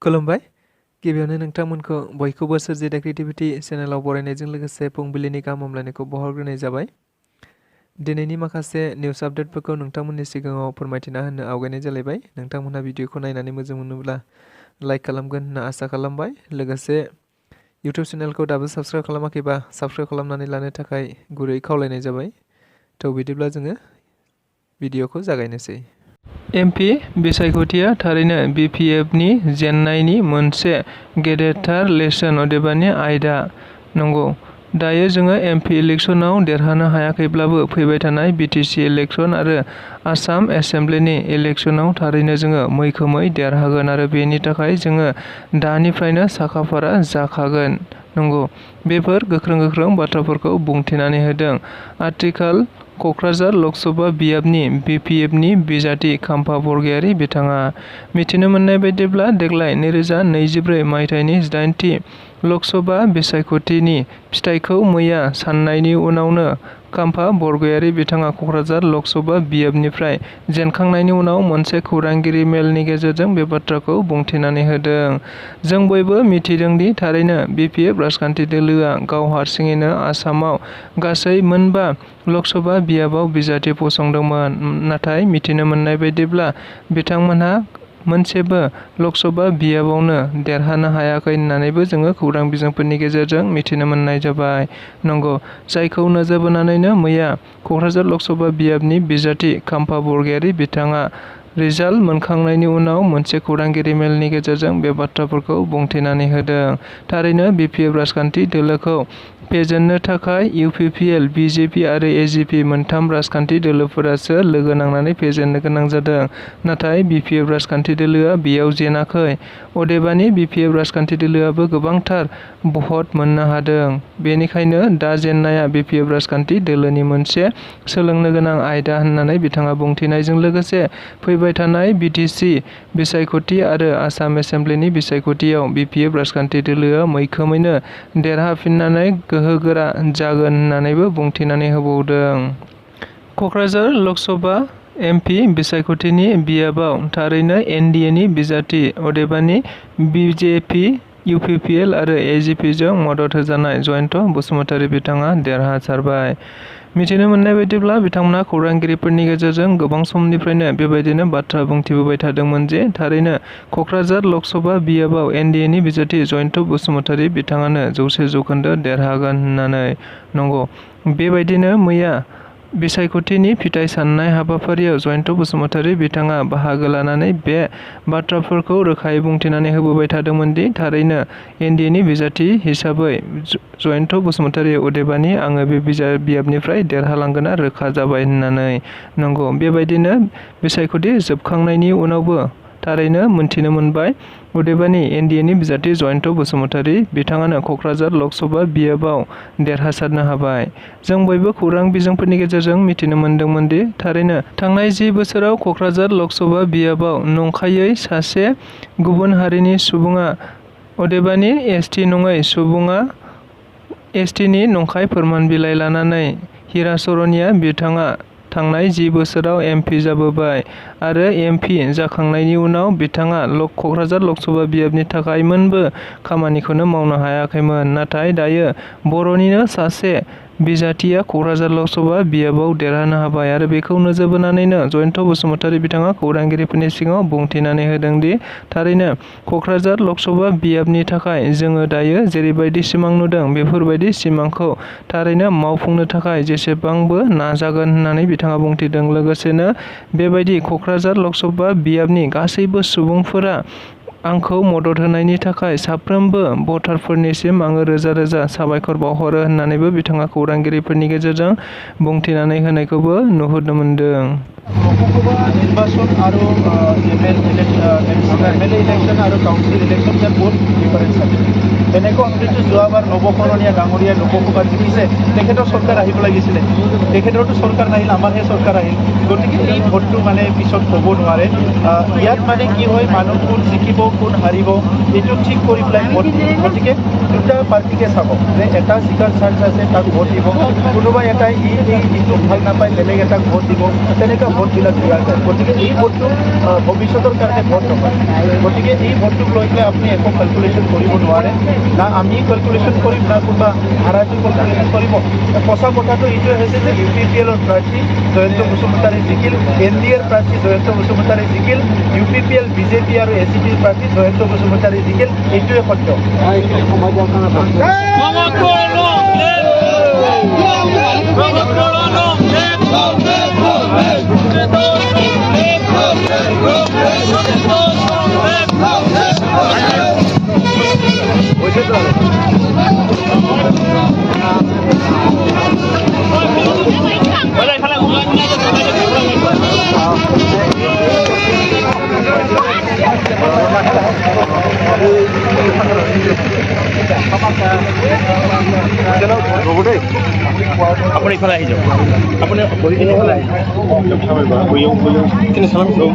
खुलुमबाय गिबियावनो नोंथांमोनखौ बयखौबो सोरजिदा क्रिएटिभिटी चेनेलाव बरायनायजों लोगोसे फुंबिलिनि गाहाम हामलायनायखौ बावहरग्रोनाय जाबाय। दिनैनि माखासे निउस आपडेटफोरखौ नोंथांमोननि सिगाङाव फोरमायथिना होनो आवगायनाय जालायबाय। नोंथांमोनहा भिडिअखौ नायनानै मोजां मोनोब्ला लाइक खालामगोन होनना आसा खालामबाय। लोगोसे इउटिउब चेनेलखौ दाबो साबस्क्राइब खालामाखैबा साबस्क्राइब खालामनानै लानो थाखाय गुरै खावलायनाय जाबाय। थ' बिदिब्ला जोङो भिडिअखौ जागायनोसै। एमपि बिसायख'थिया थारैनो बिपिएफनि जेननायनि मोनसे गेदेरथार लेसन अदेबानि आयदा नंगौ। दायो जोङो एमपि इलेक्शनाव देरहानो हायाखैब्लाबो फैबाय थानाय बिटिसि इलेक्शन आरो आसाम एसेम्ब्लिनि इलेक्शनाव थारैनो जोङो मैखोमै देरहागोन आरो बेनि थाखाय जोङो दानिफ्रायनो साखाफारा जाखागोन। नंगौ, बेफोर गोख्रों बाथ्राफोरखौ बुंथिनानै होदों आथिखाल क'क्राझार लकसभा बियाबनि बिपिएफनि बिजाथि खाम्फा बरगयारी बिथाङा। मिथिनो मोननाय बायदिब्ला देग्लाय 2024 मायथाइनि 8थि लकसभा बिसायख'थिनि फिथाइखौ मैया साननायनि उनावनो खाम्फा बरगयारी बिथाङा क'क्राझार लकसभा बियाबनिफ्राय जेनखांनायनि उनाव मोनसे खौरांगिरि मेलनि गेजेरजों बे बाथ्राखौ बुंथिनानै होदों। जों बयबो मिथिदों दि थारैनो बिपिएफ राजखान्थि दोलोआ गाव हारसिङैनो आसामाव गासै 9 लकसभा बियाबाव बिजाथि फसंदोंमोन, नाथाय मिथिनो मोननाय बायदिब्ला बिथांमोनहा मोनसेबो लकसभा बियाबावनो देरहानो हायाखै होननानैबो जोङो खौरां बिजोंफोरनि गेजेरजों मिथिनो मोननाय जाबाय। नंगौ, जायखौ नोजोर बोनानैनो मैया क'क्राझार लकसभा बियाबनि बिजाथि खाम्फा बरगयारी बिथाङा रिजाल्ट मोनखांनायनि उनाव मोनसे खौरांगिरि मेलनि गेजेरजों बे बाथ्राफोरखौ बुंथिनानै होदों। थारैनो बिपिएफ राजखान्थि दोलोखौ फेजेननो थाखाय इउपिपिएल, बिजेपि आरो एजिपि मोनथाम राजखान्थि दोलोफोरासो लोगो नांनानै फेजेननो गोनां जादों। नाथाय बिपिएफ राजखान्थि दोलोआ बेयाव जेनाखै। अदेबानि बिपिएफ राजखान्थि दोलोआबो गोबांथार भट मोननो हादों। बेनिखायनो दा जेननाया बिपिएफ राजखान्थि दोलोनि मोनसे सोलोंनो गोनां आयदा होननानै बिथाङा बुंथिनायजों लोगोसे फैबाय थानाय बिटिसि बिसायख'थि आरो आसाम एसेम्ब्लिनि बिसायख'थियाव बिपिएफ राजखान्थि दोलोआ मैखोमैनो देरहाफिननानै गोहोगोरा जागोन होननानैबो बुंथिनानै होबावदों। क'क्राझार लकसभा एमपि बिसायख'थिनि बियाबाव थारैनो एनडिएनि बिजाथि अदेबानि बिजेपि, इउपिपिएल आरो एजिपिजों मदद होजानाय जयन्त बसुमतारी बिथाङा देरहासारबाय। मिथिनो मोननाय बायदिब्ला बिथांमोनहा खौरांगिरिफोरनि गेजेरजों गोबां समनिफ्रायनो बेबायदिनो बाथ्रा बुंथिबोबाय थादोंमोन जे थारैनो क'क्राझार लकसभा बियाबाव एनडिएनि बिजाथि जयन्त बसुमतारी बिथाङानो 100% देरहागोन होननानै। नंगौ, बेबायदिनो मैया बिसायख'थिनि फिथाइ साननाय हाबाफारियाव जयन्त बसुमतारी बिथाङा बाहागो लानानै बे बाथ्राफोरखौ रोखायै बुंथिनानै होबोबाय थादोंमोन दि थारैनो एनडिएनि बिजाथि हिसाबै जयन्त बसुमतारी अदेबानि आङो बे बियाबनिफ्राय देरहालांगोना रोखा जाबाय होननानै। नंगौ, बेबायदिनो बिसायख'थि जोबखांनायनि उनावबो थारैनो मोनथिनो मोनबाय अदेबानि एनडिएनि बिजाथि जयन्त बसुमतारी बिथाङानो क'क्राझार लकसभा बियाबाव देरहासारनो हाबाय। जों बयबो खौरां बिजोंफोरनि गेजेरजों मिथिनो मोनदोंमोन दि थारैनो थांनाय 10 बोसोराव क'क्राझार लकसभा बियाबाव नंखायै सासे गुबुन हारिनि सुबुङा अदेबानि एसटि नङै सुबुङा एसटिनि नंखाय फोरमान बिलाइ लानानै हिरा सरनिया बिथाङा थांनाय 10 बोसोराव एमपि जाबोबाय आरो एमपि जाखांनायनि उनाव बिथाङा क'क्राझार लकसभा बियाबनि थाखाय मोनबो खामानिखौनो मावनो हायाखैमोन। नाथाय दायो बर'निनो सासे बिजाथिया क'क्राझार लकसभा बियाबाव देरहानो हाबाय आरो बेखौ नोजोर बोनानैनो जयन्त बसुमतारी बिथाङा खौरांगिरिफोरनि सिगाङाव बुंथिनानै होदों दि थारैनो क'क्राझार लकसभा बियाबनि थाखाय जोङो दायो जेरैबायदि सिमां नुदों बेफोरबायदि सिमांखौ थारैनो मावफुंनो थाखाय जेसेबांबो नाजागोन होननानै बिथाङा बुंथिदों। लोगोसेनो बेबायदि क'क्राझार लकसभा बियाबनि गासैबो सुबुंफोरा आंखौ मदद होनायनि थाखाय साफ्रोमबो भटारफोरनिसिम आङो रोजा साबायखर बावहरो होननानैबो बिथाङा खौरांगिरिफोरनि गेजेरजों बुंथिनानै होनायखौबो नुहुरनो मोनदों। लोकसभा निर्वाचन আৰু এমএলএ ইলেকশ্যন আৰু কাউন্সিল ইলেকশ্যন ইয়াত বহুত ডিফাৰেঞ্চ আছে। এনেকৈ যিটো যোৱাবাৰ নৱকৰণীয়া ডাঙৰীয়া লোকসভা জিকিছে তেখেতৰ চৰকাৰ আহিব লাগিছিলে, তেখেতৰতো চৰকাৰ নাহিল, আমাৰহে চৰকাৰ আহিল। গতিকে এই ভোটটো মানে পিছত হ'ব নোৱাৰে। ইয়াত মানে কি হয়, মানুহ কোন জিকিব কোন হাৰিব এইটো ঠিক কৰি পেলাই ভোট দিয়ে। গতিকে দুটা পাৰ্টিকে চাব যে এটা জিকাৰ চান্স আছে তাক ভোট দিব, কোনোবা এটাই ইটো ভাল নাপায় বেলেগ এটাক ভোট দিব, তেনেকৈ ভোটবিলাক দিয়া যায় গতিকে এই ভোটটো ভৱিষ্যতৰ কাৰণে ভোট নহয় গতিকে এই ভোটটোক লৈ পেলাই আপুনি একো কেলকুলেশ্যন কৰিব নোৱাৰে না আমি কেলকুলেশ্যন কৰিম না কোনোবা ধাৰাটো কেলকুলেশ্যন কৰিব সঁচা কথাটো এইটোৱে হৈছে যে UPPL প্ৰাৰ্থী জয়ন্ত বসুমতাৰী জিকিল NDAৰ প্ৰাৰ্থী জয়ন্ত বসুমতাৰী জিকিল UPPL BJP আৰু ACPৰ প্ৰাৰ্থী জয়ন্ত বসুমতাৰী জিকিল এইটোৱে সত্য আপুনি ইফালে আহি যাওক আপুনি বহি কিনে ইফালে আহি যাওক